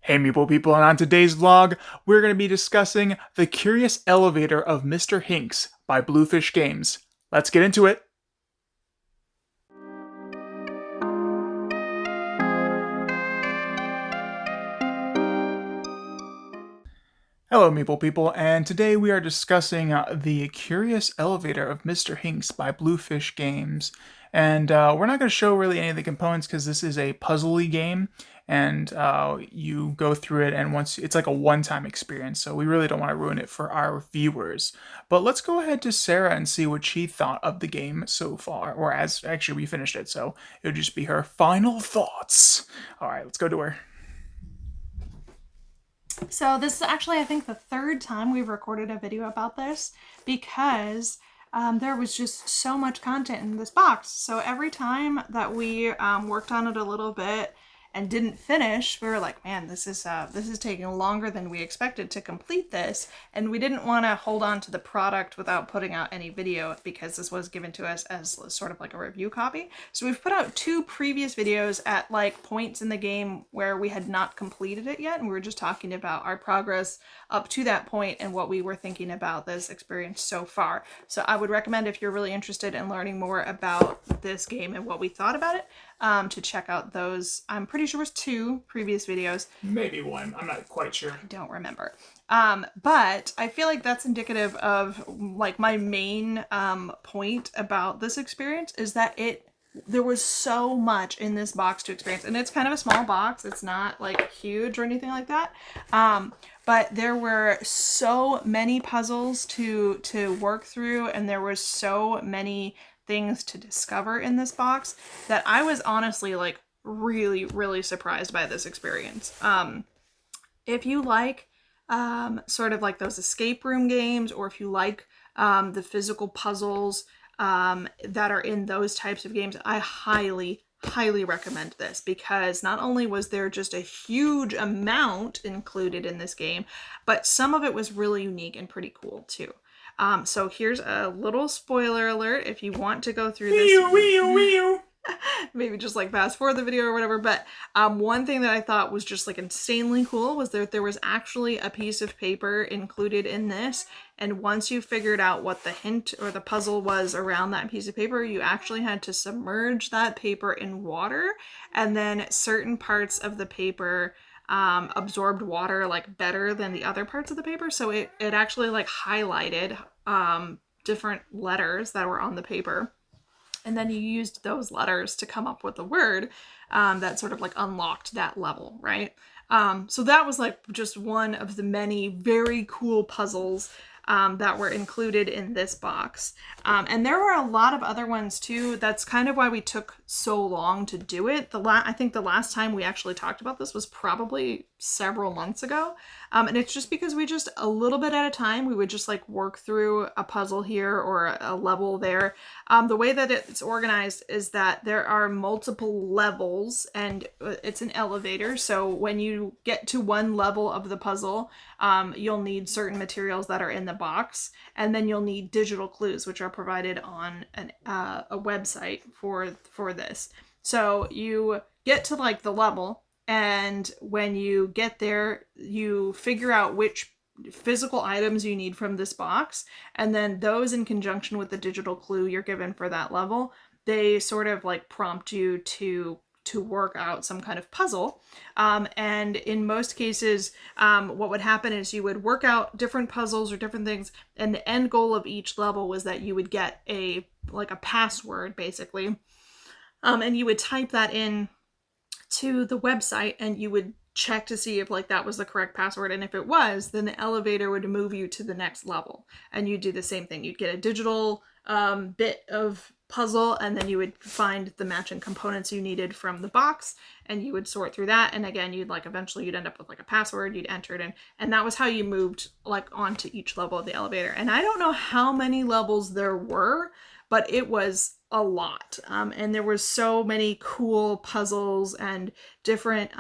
Hey Meeple people, and on today's vlog, we're going to be discussing The Curious Elevator of Mr. Hincks by Bluefish Games. Let's get into it! Hello Meeple people, and today we are discussing The Curious Elevator of Mr. Hincks by Bluefish Games. And we're not going to show really any of the components because this is a puzzly game, and you go through it, and once it's like a one-time experience, so we really don't want to ruin it for our viewers. But let's go ahead to Sarah and see what she thought of the game so far, or as actually we finished it, so it'll just be her final thoughts. All right, let's go to her. So this is actually, I think, the third time we've recorded a video about this because there was just so much content in this box. So every time that we worked on it a little bit and didn't finish, we were like, man, this is taking longer than we expected to complete this. And we didn't want to hold on to the product without putting out any video because this was given to us as sort of like a review copy. So we've put out two previous videos at like points in the game where we had not completed it yet. And we were just talking about our progress up to that point and what we were thinking about this experience so far. So I would recommend, if you're really interested in learning more about this game and what we thought about it, to check out those. I'm pretty sure it was two previous videos. Maybe one, I'm not quite sure. I don't remember. But I feel like that's indicative of like my main point about this experience is that there was so much in this box to experience, and it's kind of a small box. It's not like huge or anything like that. But there were so many puzzles to work through, and there were so many things to discover in this box that I was honestly like really, really surprised by this experience. If you like sort of like those escape room games, or if you like the physical puzzles that are in those types of games, I highly recommend this, because not only was there just a huge amount included in this game, but some of it was really unique and pretty cool too. So here's a little spoiler alert if you want to go through this. Maybe just like fast forward the video or whatever. But one thing that I thought was just like insanely cool was that there was actually a piece of paper included in this. And once you figured out what the hint or the puzzle was around that piece of paper, you actually had to submerge that paper in water, and then certain parts of the paper absorbed water like better than the other parts of the paper. So it actually like highlighted different letters that were on the paper. And then you used those letters to come up with a word that sort of like unlocked that level, right? So that was like just one of the many very cool puzzles that were included in this box. And there were a lot of other ones too. That's kind of why we took so long to do it. I think the last time we actually talked about this was probably several months ago. And it's just because we just, a little bit at a time, we would just like work through a puzzle here or a level there. The way that it's organized is that there are multiple levels, and it's an elevator. So when you get to one level of the puzzle, you'll need certain materials that are in the box, and then you'll need digital clues, which are provided on a website for this. So you get to like the level, and when you get there, you figure out which physical items you need from this box, and then those in conjunction with the digital clue you're given for that level, they sort of like prompt you to work out some kind of puzzle. And in most cases, what would happen is you would work out different puzzles or different things, and the end goal of each level was that you would get a password basically, and you would type that in to the website, and you would check to see if like that was the correct password, and if it was, then the elevator would move you to the next level, and you do the same thing. You'd get a digital bit of puzzle, and then you would find the matching components you needed from the box, and you would sort through that, and again you'd like eventually you'd end up with like a password, you'd enter it in, and that was how you moved like onto each level of the elevator. And I don't know how many levels there were, but it was a lot, and there were so many cool puzzles and different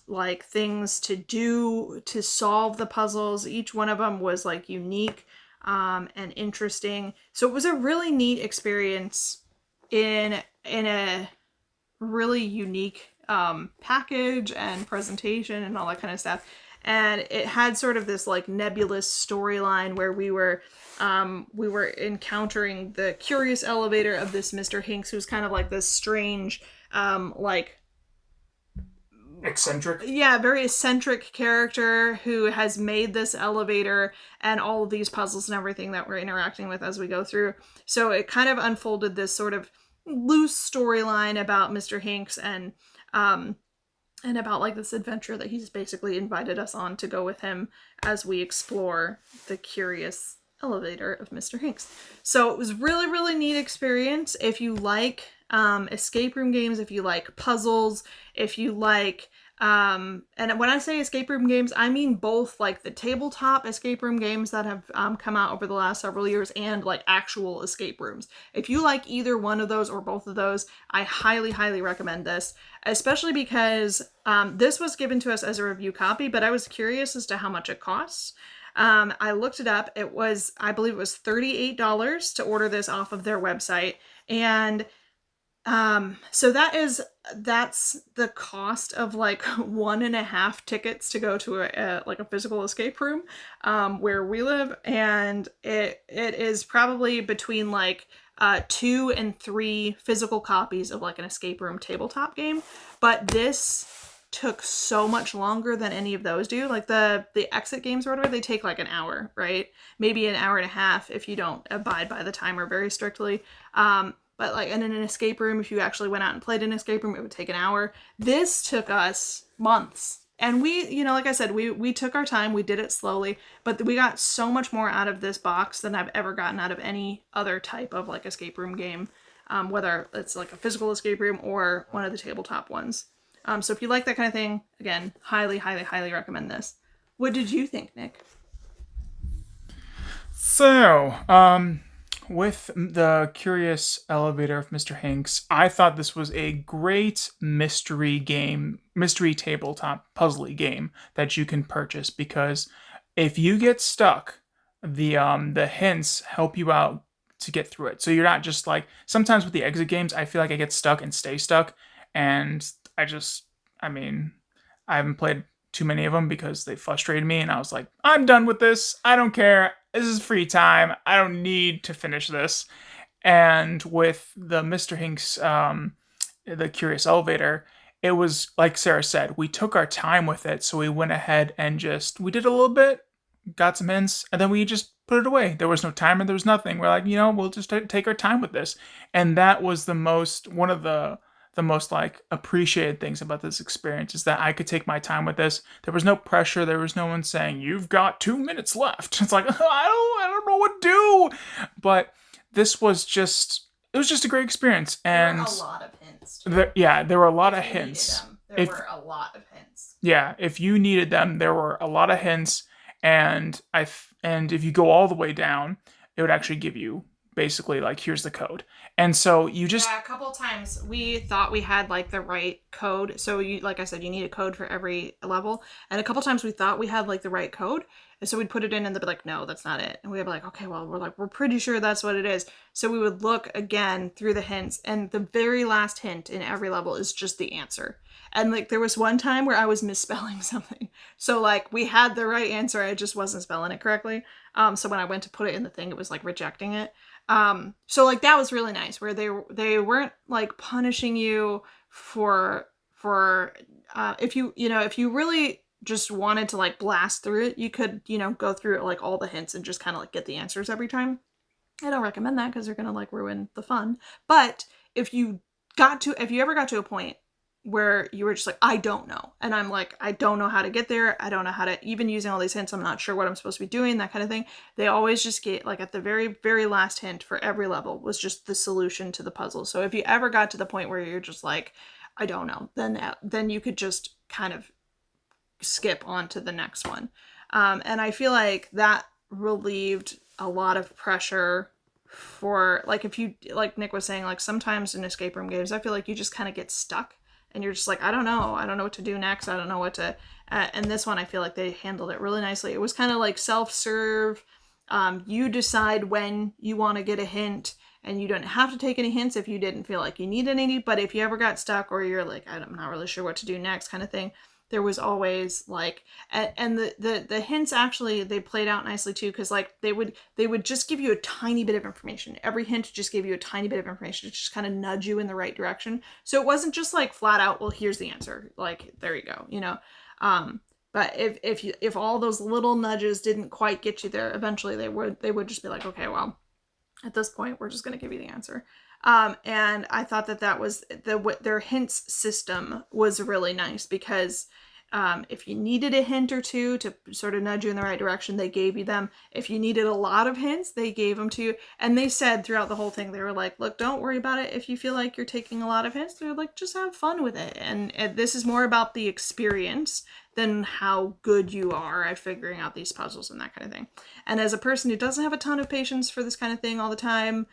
like things to do to solve the puzzles. Each one of them was like unique and interesting. So it was a really neat experience in a really unique package and presentation and all that kind of stuff. And it had sort of this like nebulous storyline where we were encountering the curious elevator of this Mr. Hincks, who's kind of like this strange, like Eccentric. yeah, very eccentric character who has made this elevator and all of these puzzles and everything that we're interacting with as we go through. So it kind of unfolded this sort of loose storyline about Mr. Hincks and about like this adventure that he's basically invited us on to go with him as we explore the curious elevator of Mr. Hincks. So it was really, really neat experience. If you like escape room games, if you like puzzles, if you like and when I say escape room games, I mean both like the tabletop escape room games that have come out over the last several years and like actual escape rooms. If you like either one of those or both of those, I highly, highly recommend this, especially because this was given to us as a review copy, but I was curious as to how much it costs. I looked it up. It was, I believe it was $38 to order this off of their website. And so that's the cost of like 1.5 tickets to go to like a physical escape room, where we live. And it is probably between like 2 and 3 physical copies of like an escape room tabletop game. But this took so much longer than any of those do. Like the exit games or whatever, they take like an hour, right? Maybe an hour and a half if you don't abide by the timer very strictly. But like in an escape room, if you actually went out and played an escape room, it would take an hour. This took us months. And we, you know, like I said, we took our time, we did it slowly, but we got so much more out of this box than I've ever gotten out of any other type of like escape room game, whether it's like a physical escape room or one of the tabletop ones. So if you like that kind of thing, again, highly, highly, highly recommend this. What did you think, Nick? So, with the curious elevator of Mr. Hincks, I thought this was a great mystery game, mystery tabletop puzzly game that you can purchase, because if you get stuck, the hints help you out to get through it. So you're not just like, sometimes with the exit games, I feel like I get stuck and stay stuck, and I mean, I haven't played too many of them because they frustrated me, and I was like, I'm done with this. I don't care. This is free time. I don't need to finish this. And with the Mr. Hincks, the Curious Elevator, it was like Sarah said, we took our time with it. So we went ahead and we did a little bit, got some hints, and then we just put it away. There was no timer, there was nothing. We're like, we'll just take our time with this. And that was one of the most like appreciated things about this experience, is that I could take my time with this. There was no pressure. There was no one saying, you've got 2 minutes left. It's like, I don't know what to do. But it was just a great experience. And there were a lot of hints. There were a lot of hints. There were a lot of hints. Yeah, if you needed them, there were a lot of hints. And if you go all the way down, it would actually give you basically like, here's the code. And so you just a couple times we thought we had like the right code. So you, like I said, you need a code for every level. And a couple times we thought we had like the right code. And so we'd put it in and they'd be like, no, that's not it. And we'd be like, okay, well, we're pretty sure that's what it is. So we would look again through the hints, and the very last hint in every level is just the answer. And like there was one time where I was misspelling something. So like we had the right answer, I just wasn't spelling it correctly. So when I went to put it in the thing, it was like rejecting it. So like that was really nice, where they weren't like punishing you for if you really just wanted to like blast through it, you could, go through it like all the hints and just kind of like get the answers every time. I don't recommend that because they're gonna like ruin the fun. But if you ever got to a point where you were just like, I don't know, and I'm like, I don't know how to get there, I don't know how to, even using all these hints, I'm not sure what I'm supposed to be doing, that kind of thing, they always just get like at the very, very last hint for every level was just the solution to the puzzle. So if you ever got to the point where you're just like, I don't know, then you could just kind of skip on to the next one. And I feel like that relieved a lot of pressure for, like, if you, like Nick was saying, like sometimes in escape room games, I feel like you just kind of get stuck and you're just like, I don't know what to do next. I don't know what to, and this one, I feel like they handled it really nicely. It was kind of like self-serve. You decide when you want to get a hint, and you didn't have to take any hints if you didn't feel like you needed any. But if you ever got stuck or you're like, I'm not really sure what to do next kind of thing, there was always like, and the hints actually, they played out nicely too, because like they would just give you a tiny bit of information. Every hint just gave you a tiny bit of information to just kind of nudge you in the right direction. So it wasn't just like flat out, well, here's the answer, like there you go, you know. But if all those little nudges didn't quite get you there, eventually they would just be like, okay, well, at this point we're just going to give you the answer. And I thought that was their hints system was really nice, because if you needed a hint or two to sort of nudge you in the right direction, they gave you them. If you needed a lot of hints, they gave them to you. And they said throughout the whole thing, they were like, look, don't worry about it if you feel like you're taking a lot of hints. They're like, just have fun with it. And this is more about the experience than how good you are at figuring out these puzzles and that kind of thing. And as a person who doesn't have a ton of patience for this kind of thing all the time,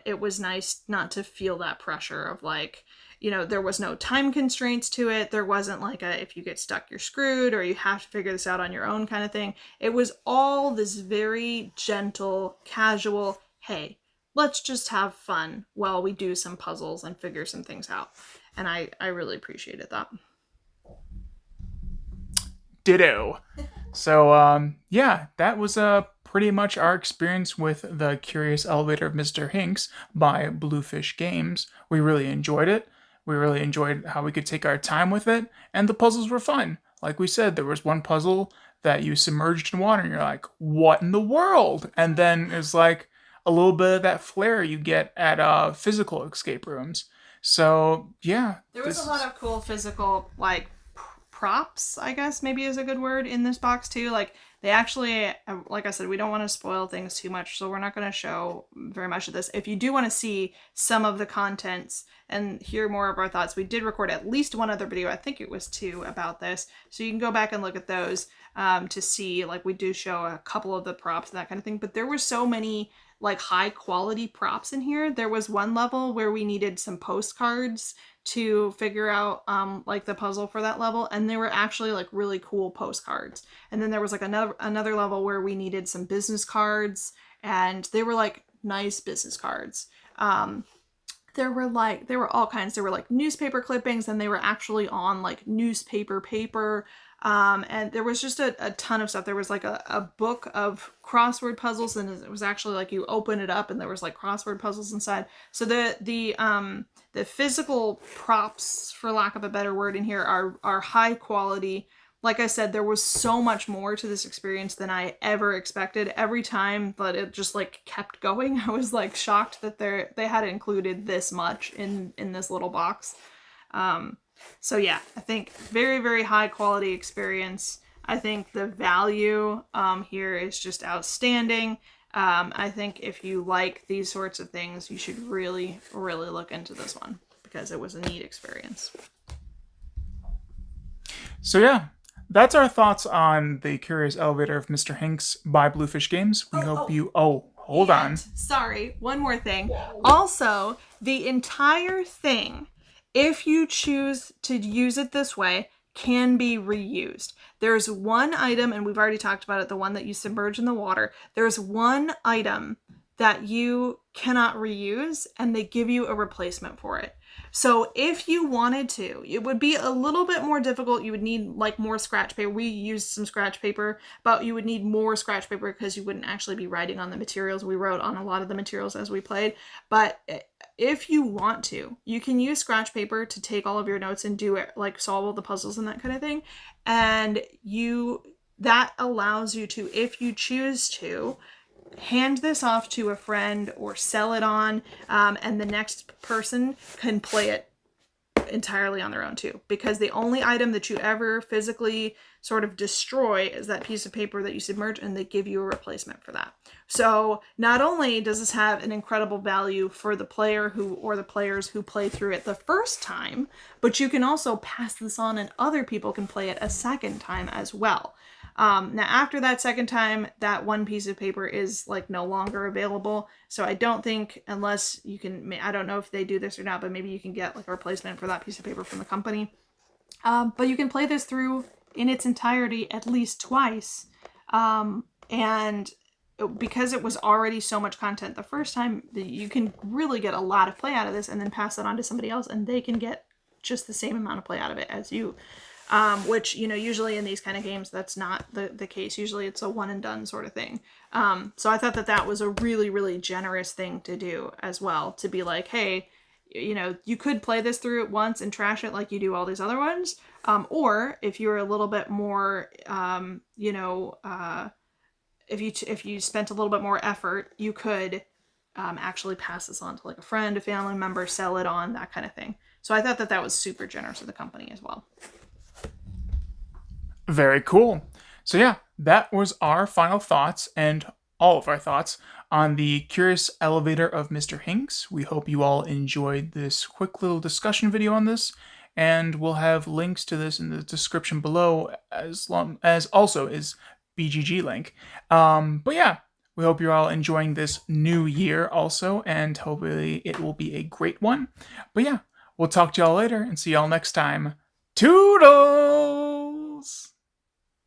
it was nice not to feel that pressure of like, you know, there was no time constraints to it. There wasn't like a, if you get stuck, you're screwed, or you have to figure this out on your own kind of thing. It was all this very gentle, casual, hey, let's just have fun while we do some puzzles and figure some things out. And I really appreciated that. Ditto. So, yeah, that was pretty much our experience with The Curious Elevator of Mr. Hincks by Bluefish Games. We really enjoyed it. We really enjoyed how we could take our time with it, and the puzzles were fun. Like we said, there was one puzzle that you submerged in water, and you're like, what in the world? And then it's like a little bit of that flair you get at physical escape rooms. So, yeah. There was a lot of cool physical, like, props, I guess maybe is a good word, in this box too. Like they actually, like I said, we don't want to spoil things too much, so we're not going to show very much of this. If you do want to see some of the contents and hear more of our thoughts, we did record at least one other video, I think it was 2, about this, so you can go back and look at those to see, like, we do show a couple of the props and that kind of thing. But there were so many like high quality props in here. There was one level where we needed some postcards to figure out like the puzzle for that level, and they were actually like really cool postcards. And then there was like another level where we needed some business cards, and they were like nice business cards. There were all kinds. There were like newspaper clippings, and they were actually on like newspaper paper. And there was just a ton of stuff. There was like a book of crossword puzzles, and it was actually like you open it up and there was like crossword puzzles inside. So the physical props, for lack of a better word, in here are high quality. Like I said, there was so much more to this experience than I ever expected. Every time that it just like kept going, I was like shocked that they had included this much in this little box. So yeah, I think very, very high quality experience. I think the value here is just outstanding. I think if you like these sorts of things, you should really, really look into this one, because it was a neat experience. So yeah, that's our thoughts on The Curious Elevator of Mr. Hincks by Bluefish Games. We hope you... Oh, hold on. Sorry, one more thing. Also, the entire thing, if you choose to use it this way, can be reused. There's one item, and we've already talked about it, the one that you submerge in the water. There's one item that you cannot reuse, and they give you a replacement for it. So if you wanted to, it would be a little bit more difficult. You would need like more scratch paper. We used some scratch paper, but you would need more scratch paper because you wouldn't actually be writing on the materials. We wrote on a lot of the materials as we played. But if you want to, you can use scratch paper to take all of your notes and do it, like solve all the puzzles and that kind of thing. And that allows you to, if you choose to, hand this off to a friend or sell it on, and the next person can play it entirely on their own too, because the only item that you ever physically sort of destroy is that piece of paper that you submerge, and they give you a replacement for that. So not only does this have an incredible value for the player or the players who play through it the first time, but you can also pass this on and other people can play it a second time as well. Now after that second time, that one piece of paper is like no longer available. So I don't think, unless you can, I don't know if they do this or not, but maybe you can get like a replacement for that piece of paper from the company. But you can play this through in its entirety at least twice. And because it was already so much content the first time, you can really get a lot of play out of this and then pass it on to somebody else and they can get just the same amount of play out of it as you. Which, usually in these kind of games, that's not the case. Usually it's a one and done sort of thing. So I thought that was a really, really generous thing to do as well, to be like, hey, you could play this through it once and trash it like you do all these other ones. Or if you're a little bit more, if you spent a little bit more effort, you could actually pass this on to like a friend, a family member, sell it on, that kind of thing. So I thought that was super generous of the company as well. Very cool. So yeah, that was our final thoughts and all of our thoughts on the Curious Elevator of Mr. Hincks. We hope you all enjoyed this quick little discussion video on this, and we'll have links to this in the description below, as long as also is BGG link. But yeah, we hope you're all enjoying this new year also, and hopefully it will be a great one. But yeah, we'll talk to y'all later and see y'all next time. Toodles!